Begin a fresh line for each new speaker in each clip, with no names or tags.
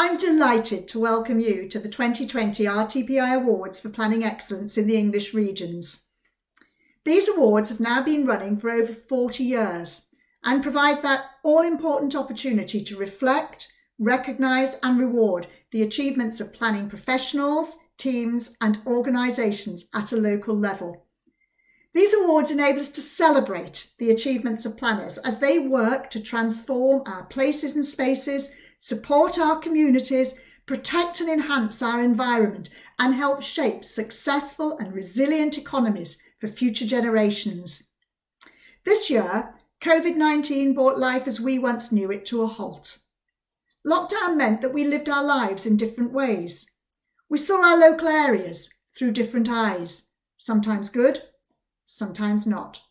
I'm delighted to welcome you to the 2020 RTPI Awards for Planning Excellence in the English Regions. These awards have now been running for over 40 years and provide that all-important opportunity to reflect, recognise and reward the achievements of planning professionals, teams and organisations at a local level. These awards enable us to celebrate the achievements of planners as they work to transform our places and spaces, support our communities, protect and enhance our environment, and help shape successful and resilient economies for future generations. This year, COVID-19 brought life as we once knew it to a halt. Lockdown meant that we lived our lives in different ways. We saw our local areas through different eyes, sometimes good, sometimes not.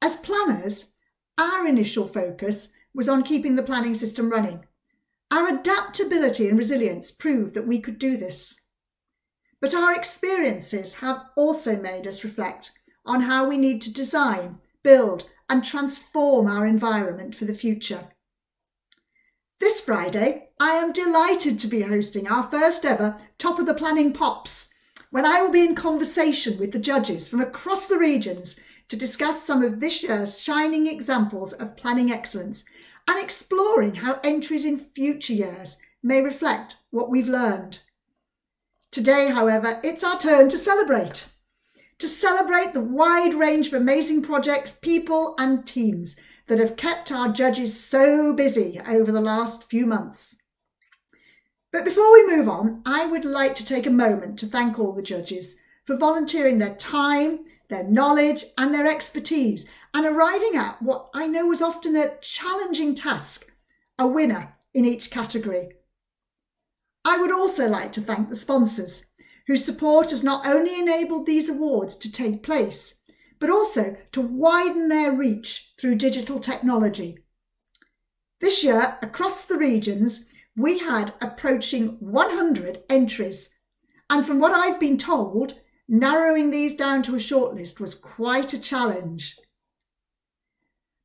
As planners, our initial focus was on keeping the planning system running. Our adaptability and resilience proved that we could do this. But our experiences have also made us reflect on how we need to design, build and transform our environment for the future. This Friday, I am delighted to be hosting our first ever Top of the Planning Pops, when I will be in conversation with the judges from across the regions to discuss some of this year's shining examples of planning excellence and exploring how entries in future years may reflect what we've learned. Today, however, it's our turn to celebrate the wide range of amazing projects, people and teams that have kept our judges so busy over the last few months. But before we move on, I would like to take a moment to thank all the judges for volunteering their time, their knowledge and their expertise and arriving at what I know was often a challenging task, a winner in each category. I would also like to thank the sponsors, whose support has not only enabled these awards to take place, but also to widen their reach through digital technology. This year, across the regions, we had approaching 100 entries, and from what I've been told, narrowing these down to a shortlist was quite a challenge.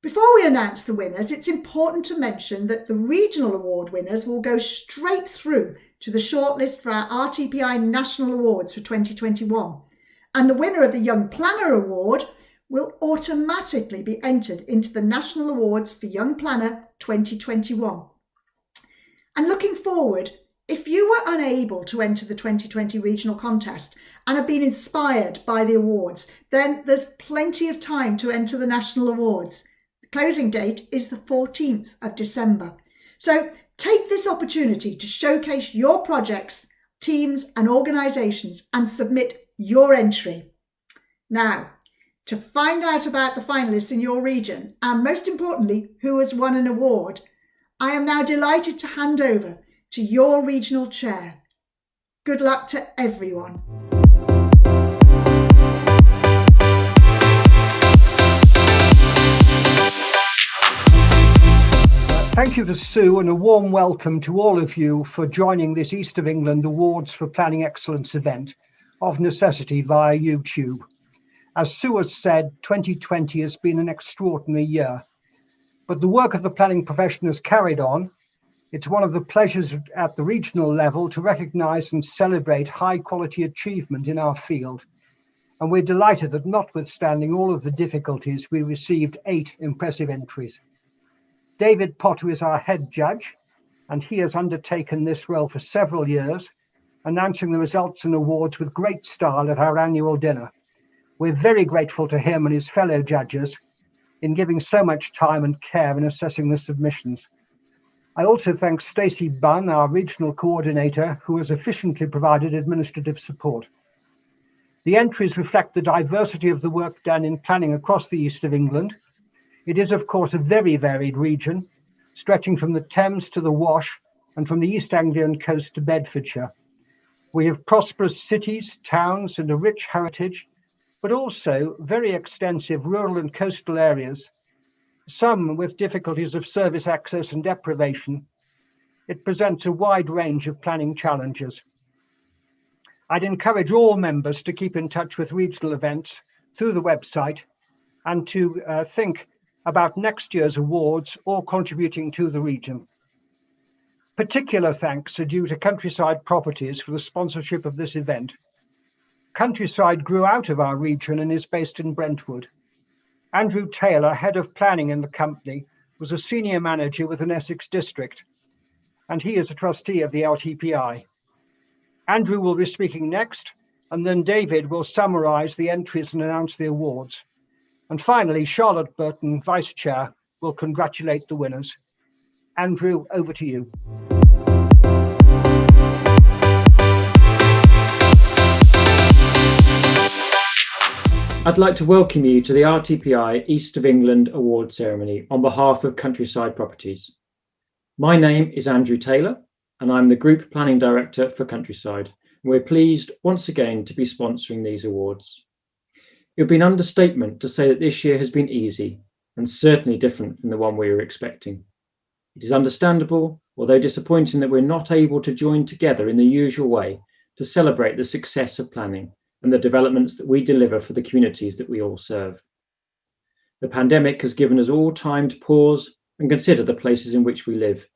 Before we announce the winners, it's important to mention that the regional award winners will go straight through to the shortlist for our RTPI National Awards for 2021, and the winner of the Young Planner Award will automatically be entered into the National Awards for Young Planner 2021. And looking forward, if you were unable to enter the 2020 regional contest and have been inspired by the awards, then there's plenty of time to enter the national awards. The closing date is the 14th of December. So take this opportunity to showcase your projects, teams and organisations and submit your entry. Now, to find out about the finalists in your region and most importantly, who has won an award, I am now delighted to hand over to your regional chair. Good luck to everyone.
Thank you to Sue and a warm welcome to all of you for joining this East of England Awards for Planning Excellence event, of necessity via YouTube. As Sue has said, 2020 has been an extraordinary year. But the work of the planning profession has carried on. It's one of the pleasures at the regional level to recognise and celebrate high quality achievement in our field. And we're delighted that notwithstanding all of the difficulties, we received 8 impressive entries. David Potter is our head judge, and he has undertaken this role for several years, announcing the results and awards with great style at our annual dinner. We're very grateful to him and his fellow judges in giving so much time and care in assessing the submissions. I also thank Stacey Bunn, our regional coordinator, who has efficiently provided administrative support. The entries reflect the diversity of the work done in planning across the east of England. It is, of course, a very varied region, stretching from the Thames to the Wash and from the East Anglian coast to Bedfordshire. We have prosperous cities, towns, and a rich heritage, but also very extensive rural and coastal areas, some with difficulties of service access and deprivation. It presents a wide range of planning challenges. I'd encourage all members to keep in touch with regional events through the website and to think about next year's awards or contributing to the region. Particular thanks are due to Countryside Properties for the sponsorship of this event. Countryside grew out of our region and is based in Brentwood. Andrew Taylor, head of planning in the company, was a senior manager with an Essex district, and he is a trustee of the RTPI. Andrew will be speaking next, and then David will summarise the entries and announce the awards. And finally, Charlotte Burton, Vice Chair, will congratulate the winners. Andrew, over to you.
I'd like to welcome you to the RTPI East of England Award Ceremony on behalf of Countryside Properties. My name is Andrew Taylor, and I'm the Group Planning Director for Countryside. And we're pleased once again to be sponsoring these awards. It would be an understatement to say that this year has been easy and certainly different from the one we were expecting. It is understandable, although disappointing, that we're not able to join together in the usual way to celebrate the success of planning and the developments that we deliver for the communities that we all serve. The pandemic has given us all time to pause and consider the places in which we live,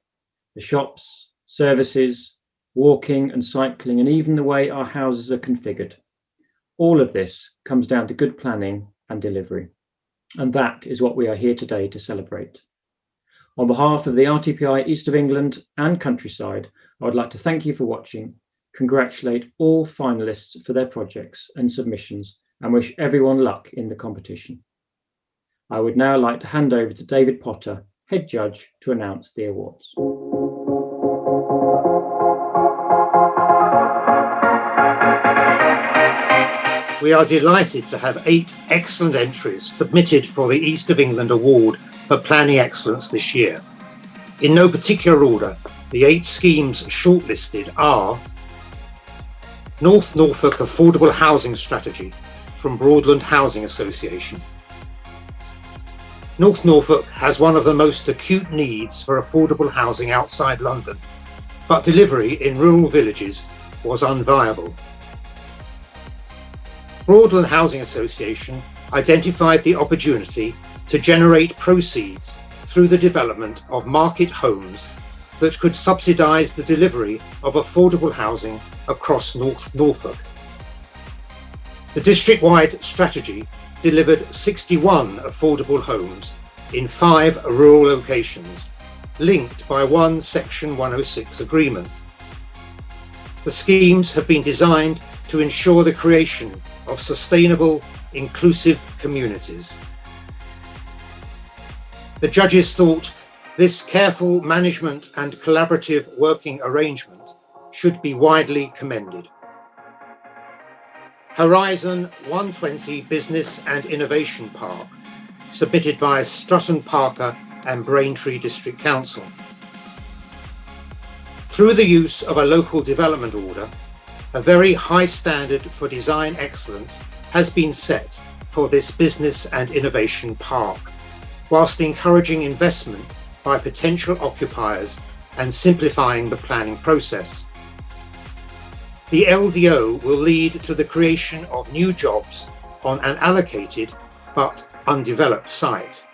the shops, services, walking and cycling, and even the way our houses are configured. All of this comes down to good planning and delivery, and that is what we are here today to celebrate. On behalf of the RTPI East of England and Countryside, I would like to thank you for watching, congratulate all finalists for their projects and submissions, and wish everyone luck in the competition. I would now like to hand over to David Potter, Head Judge, to announce the awards.
We are delighted to have 8 excellent entries submitted for the East of England Award for Planning Excellence this year. In no particular order, the 8 schemes shortlisted are North Norfolk Affordable Housing Strategy from Broadland Housing Association. North Norfolk has one of the most acute needs for affordable housing outside London, but delivery in rural villages was unviable. Broadland Housing Association identified the opportunity to generate proceeds through the development of market homes that could subsidise the delivery of affordable housing across North Norfolk. The district-wide strategy delivered 61 affordable homes in 5 rural locations, linked by one Section 106 agreement. The schemes have been designed to ensure the creation of sustainable, inclusive communities. The judges thought this careful management and collaborative working arrangement should be widely commended. Horizon 120 Business and Innovation Park, submitted by Strutton Parker and Braintree District Council. Through the use of a local development order, a very high standard for design excellence has been set for this business and innovation park, whilst encouraging investment by potential occupiers and simplifying the planning process. The LDO will lead to the creation of new jobs on an allocated but undeveloped site.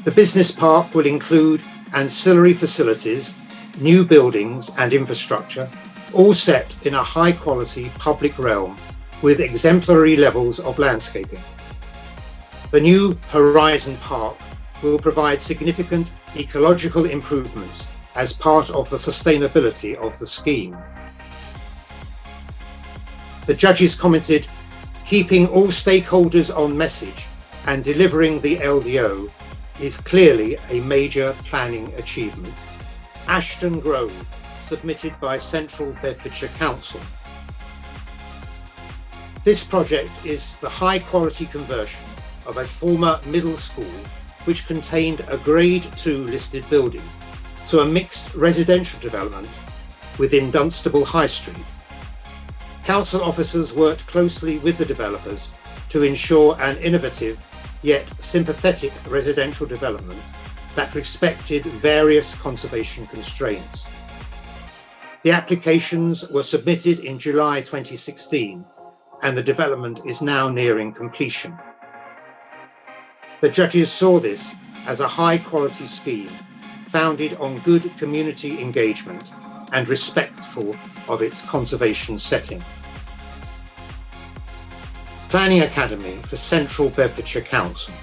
The business park will include ancillary facilities, new buildings and infrastructure, all set in a high-quality public realm with exemplary levels of landscaping. The new Horizon Park will provide significant ecological improvements as part of the sustainability of the scheme. The judges commented, keeping all stakeholders on message and delivering the LDO is clearly a major planning achievement. Ashton Grove, submitted by Central Bedfordshire Council. This project is the high-quality conversion of a former middle school which contained a Grade 2 listed building to a mixed residential development within Dunstable High Street. Council officers worked closely with the developers to ensure an innovative yet sympathetic residential development that respected various conservation constraints. The applications were submitted in July 2016 and the development is now nearing completion. The judges saw this as a high-quality scheme founded on good community engagement and respectful of its conservation setting. Planning Academy for Central Bedfordshire Council.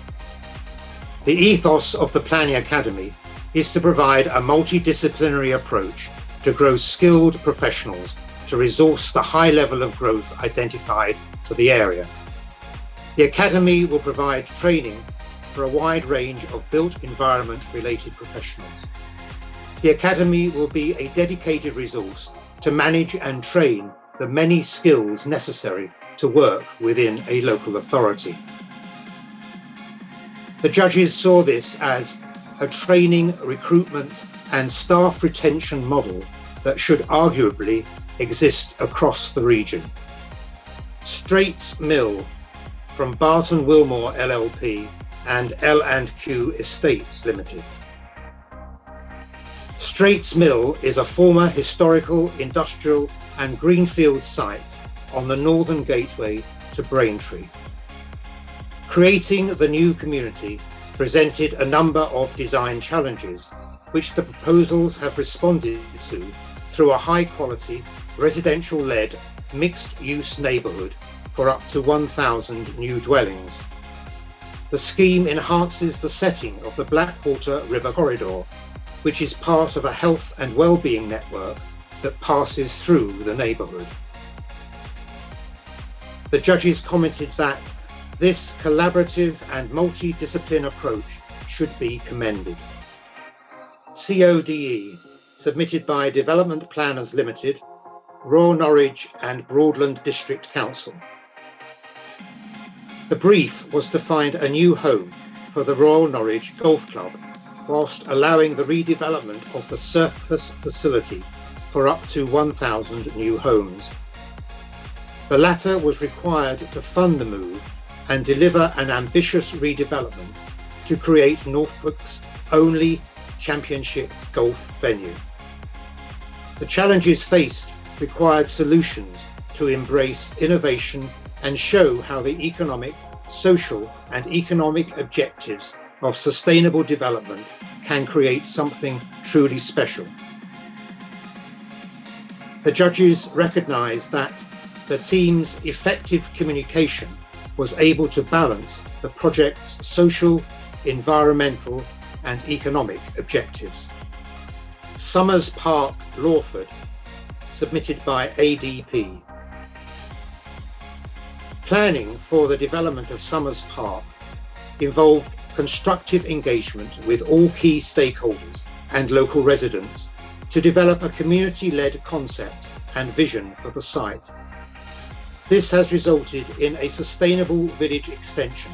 The ethos of the Planning Academy is to provide a multidisciplinary approach to grow skilled professionals to resource the high level of growth identified for the area. The Academy will provide training for a wide range of built environment related professionals. The Academy will be a dedicated resource to manage and train the many skills necessary to work within a local authority. The judges saw this as a training, recruitment and staff retention model that should arguably exist across the region. Straits Mill from Barton Wilmore LLP and L&Q Estates Limited. Straits Mill is a former historical, industrial and greenfield site on the northern gateway to Braintree. Creating the new community presented a number of design challenges, which the proposals have responded to through a high-quality, residential-led, mixed-use neighbourhood for up to 1,000 new dwellings. The scheme enhances the setting of the Blackwater River Corridor, which is part of a health and well-being network that passes through the neighbourhood. The judges commented that this collaborative and multidiscipline approach should be commended. CODE, submitted by Development Planners Limited, Royal Norwich and Broadland District Council. The brief was to find a new home for the Royal Norwich Golf Club, whilst allowing the redevelopment of the surplus facility for up to 1,000 new homes. The latter was required to fund the move and deliver an ambitious redevelopment to create Norfolk's only championship golf venue. The challenges faced required solutions to embrace innovation and show how the economic, social and economic objectives of sustainable development can create something truly special. The judges recognised that the team's effective communication was able to balance the project's social, environmental and economic objectives. Somers Park, Lawford, submitted by ADP. Planning for the development of Somers Park involved constructive engagement with all key stakeholders and local residents to develop a community-led concept and vision for the site. This has resulted in a sustainable village extension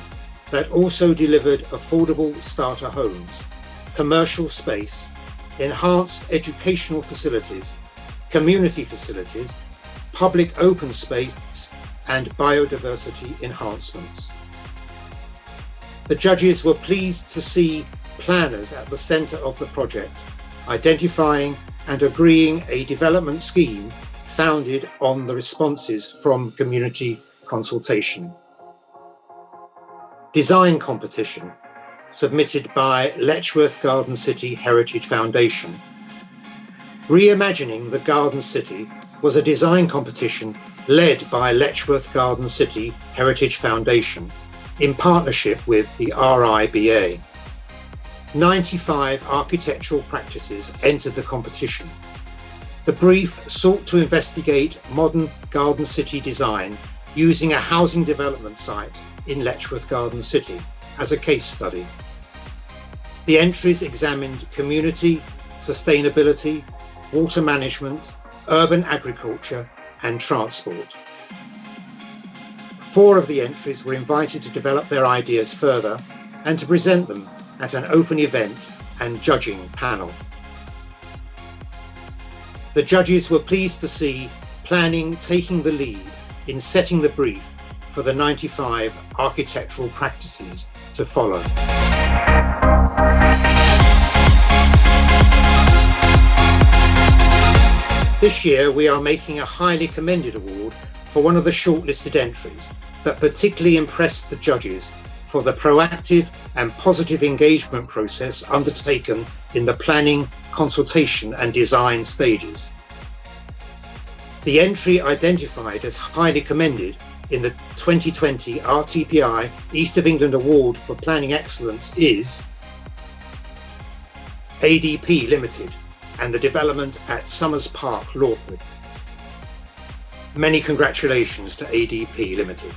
that also delivered affordable starter homes, commercial space, enhanced educational facilities, community facilities, public open space and biodiversity enhancements. The judges were pleased to see planners at the centre of the project, identifying and agreeing a development scheme founded on the responses from community consultation. Design competition, submitted by Letchworth Garden City Heritage Foundation. Reimagining the Garden City was a design competition led by Letchworth Garden City Heritage Foundation in partnership with the RIBA. 95 architectural practices entered the competition. The brief sought to investigate modern Garden City design using a housing development site in Letchworth Garden City as a case study. The entries examined community, sustainability, water management, urban agriculture and transport. 4 of the entries were invited to develop their ideas further and to present them at an open event and judging panel. The judges were pleased to see planning taking the lead in setting the brief for the 95 architectural practices to follow. This year we are making a highly commended award for one of the shortlisted entries that particularly impressed the judges for the proactive and positive engagement process undertaken in the planning, consultation and design stages. The entry identified as highly commended in the 2020 RTPI East of England Award for Planning Excellence is ADP Limited and the development at Somers Park, Lawford. Many congratulations to ADP Limited.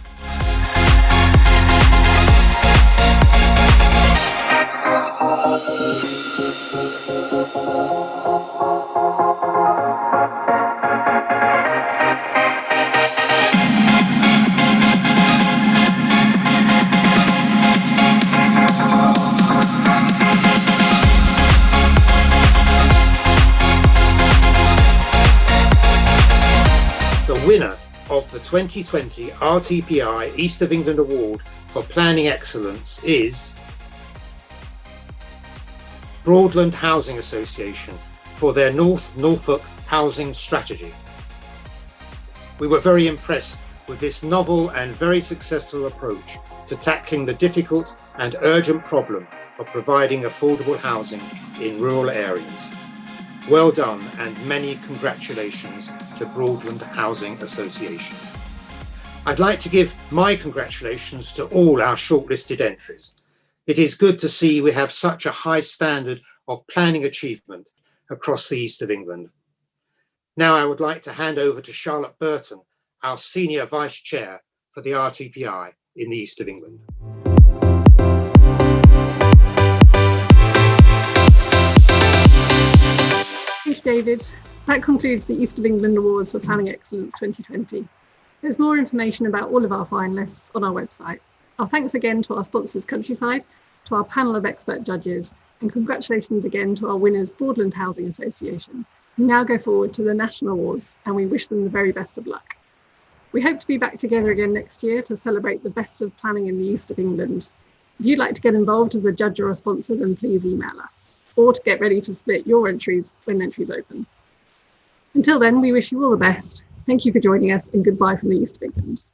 The winner of the 2020 RTPI East of England Award for Planning Excellence is Broadland Housing Association for their North Norfolk housing strategy. We were very impressed with this novel and very successful approach to tackling the difficult and urgent problem of providing affordable housing in rural areas. Well done and many congratulations to Broadland Housing Association. I'd like to give my congratulations to all our shortlisted entries. It is good to see we have such a high standard of planning achievement across the East of England. Now I would like to hand over to Charlotte Burton, our Senior Vice Chair for the RTPI in the East of England.
Thank you, David. That concludes the East of England Awards for Planning Excellence 2020. There's more information about all of our finalists on our website. Our thanks again to our sponsors Countryside, to our panel of expert judges, and congratulations again to our winners Broadland Housing Association, who now go forward to the National Awards, and we wish them the very best of luck. We hope to be back together again next year to celebrate the best of planning in the East of England. If you'd like to get involved as a judge or a sponsor, then please email us, or to get ready to split your entries when entries open. Until then, we wish you all the best. Thank you for joining us, and goodbye from the East of England.